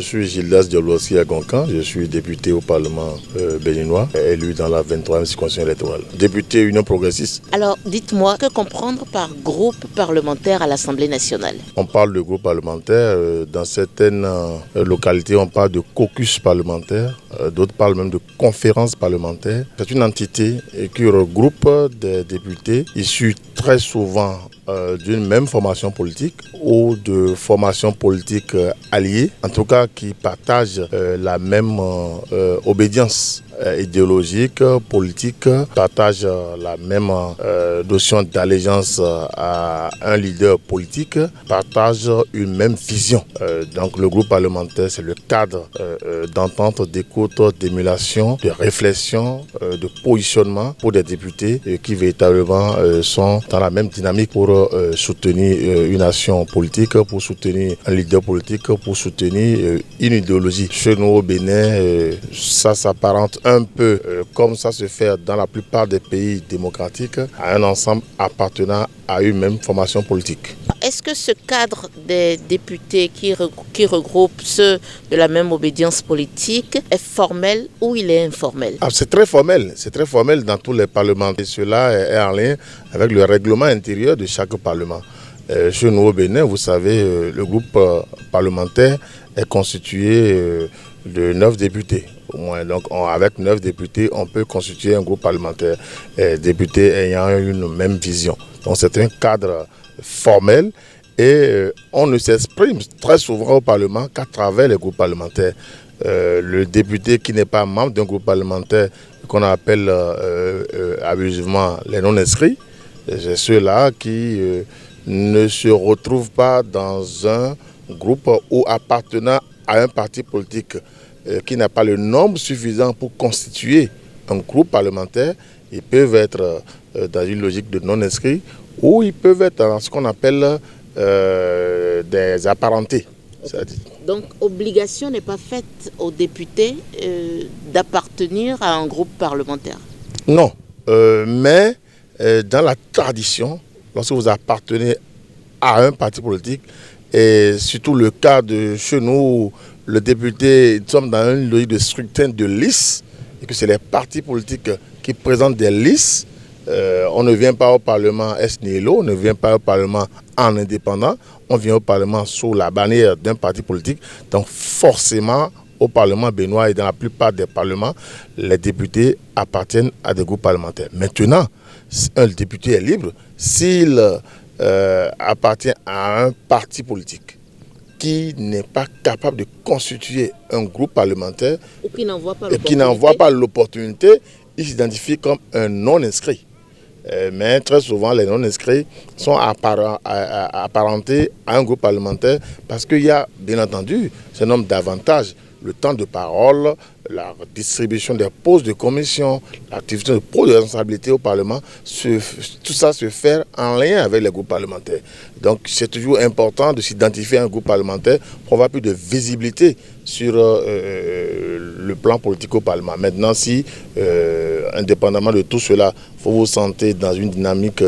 suis Gildas Diolossi Agoncan, je suis député au Parlement béninois, élu dans la 23e circonscription électorale. Député Union progressiste. Alors, dites-moi, que comprendre par groupe parlementaire à l'Assemblée nationale? On parle de groupe parlementaire, dans certaines localités on parle de caucus parlementaire, d'autres parlent même de conférence parlementaire. C'est une entité qui regroupe des députés issus très souvent d'une même formation politique ou de formations politiques alliées, en tout cas qui partagent la même obédience idéologique, politique, partagent la même notion d'allégeance à un leader politique, partagent une même vision. Donc le groupe parlementaire, c'est le cadre d'entente, d'écoute, d'émulation, de réflexion, de positionnement pour des députés qui véritablement sont dans la même dynamique pour soutenir une action politique, pour soutenir un leader politique, pour soutenir une idéologie. Chez nous au Bénin, ça s'apparente un peu comme ça se fait dans la plupart des pays démocratiques, à un ensemble appartenant à une même formation politique. Est-ce que ce cadre des députés qui regroupe ceux de la même obédience politique est formel ou il est informel? C'est très formel dans tous les parlements. Et cela est en lien avec le règlement intérieur de chaque parlement. Chez nous au Bénin, vous savez, le groupe parlementaire est constitué de 9 députés. Au moins. Donc avec 9 députés, on peut constituer un groupe parlementaire, députés ayant une même vision. Donc c'est un cadre formel et on ne s'exprime très souvent au Parlement qu'à travers les groupes parlementaires. Le député qui n'est pas membre d'un groupe parlementaire, qu'on appelle abusivement les non-inscrits, c'est ceux-là qui ne se retrouvent pas dans un groupe ou appartenant à un parti politique qui n'a pas le nombre suffisant pour constituer un groupe parlementaire. Ils peuvent être dans une logique de non-inscrits ou ils peuvent être dans ce qu'on appelle des apparentés. Donc, obligation n'est pas faite aux députés d'appartenir à un groupe parlementaire? Non, mais dans la tradition, lorsque vous appartenez à un parti politique, et surtout le cas de chez nous, le député, nous sommes dans une logique de scrutin de liste, et que c'est les partis politiques qui présentent des listes. On ne vient pas au Parlement ex nihilo, on ne vient pas au Parlement en indépendant, on vient au Parlement sous la bannière d'un parti politique. Donc forcément, au Parlement béninois et dans la plupart des parlements, les députés appartiennent à des groupes parlementaires. Maintenant, un député est libre s'il appartient à un parti politique qui n'est pas capable de constituer un groupe parlementaire ou qui n'en voit pas l'opportunité, il s'identifie comme un non-inscrit. Mais très souvent, les non-inscrits sont apparentés à un groupe parlementaire parce qu'il y a, bien entendu, ce nombre d'avantages. Le temps de parole, la distribution des postes de commission, l'activité de postes de responsabilité au Parlement, tout ça se fait en lien avec les groupes parlementaires. Donc c'est toujours important de s'identifier à un groupe parlementaire pour avoir plus de visibilité sur le plan politique au Parlement. Maintenant, si, indépendamment de tout cela, vous vous sentez dans une dynamique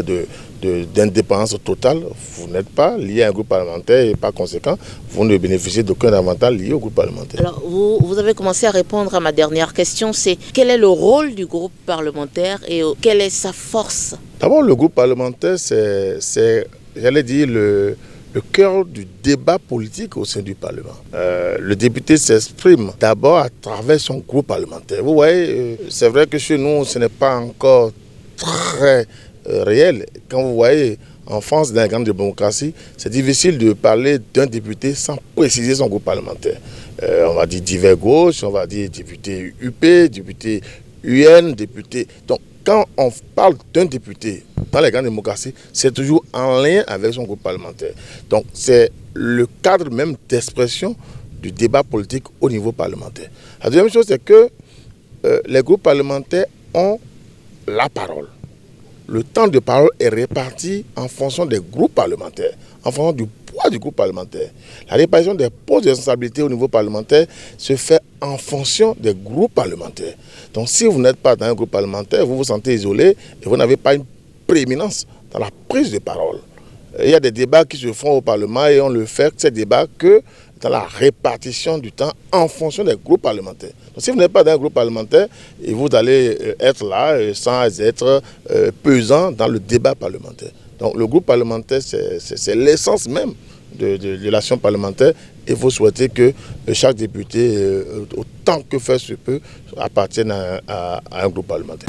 d'indépendance totale, vous n'êtes pas lié à un groupe parlementaire et par conséquent, vous ne bénéficiez d'aucun avantage lié au groupe parlementaire. Alors, vous avez commencé à répondre à ma dernière question, c'est quel est le rôle du groupe parlementaire et quelle est sa force? D'abord, le groupe parlementaire, c'est j'allais dire, le cœur du débat politique au sein du Parlement. Le député s'exprime d'abord à travers son groupe parlementaire. Vous voyez, c'est vrai que chez nous, ce n'est pas encore très réel. Quand vous voyez, en France, dans la grande démocratie, c'est difficile de parler d'un député sans préciser son groupe parlementaire. On va dire divers gauche, on va dire député UP, député UN, député... Donc, quand on parle d'un député dans les grandes démocraties, c'est toujours en lien avec son groupe parlementaire. Donc, c'est le cadre même d'expression du débat politique au niveau parlementaire. La deuxième chose, c'est que les groupes parlementaires ont la parole. Le temps de parole est réparti en fonction des groupes parlementaires, en fonction du poids du groupe parlementaire. La répartition des postes de responsabilité au niveau parlementaire se fait en fonction des groupes parlementaires. Donc si vous n'êtes pas dans un groupe parlementaire, vous vous sentez isolé et vous n'avez pas une prééminence dans la prise de parole. Il y a des débats qui se font au Parlement et on le fait, ces débats, que dans la répartition du temps en fonction des groupes parlementaires. Donc, si vous n'êtes pas dans un groupe parlementaire, et vous allez être là sans être pesant dans le débat parlementaire. Donc le groupe parlementaire, c'est l'essence même de l'action parlementaire, et vous souhaitez que chaque député, autant que faire se peut, appartienne à un groupe parlementaire.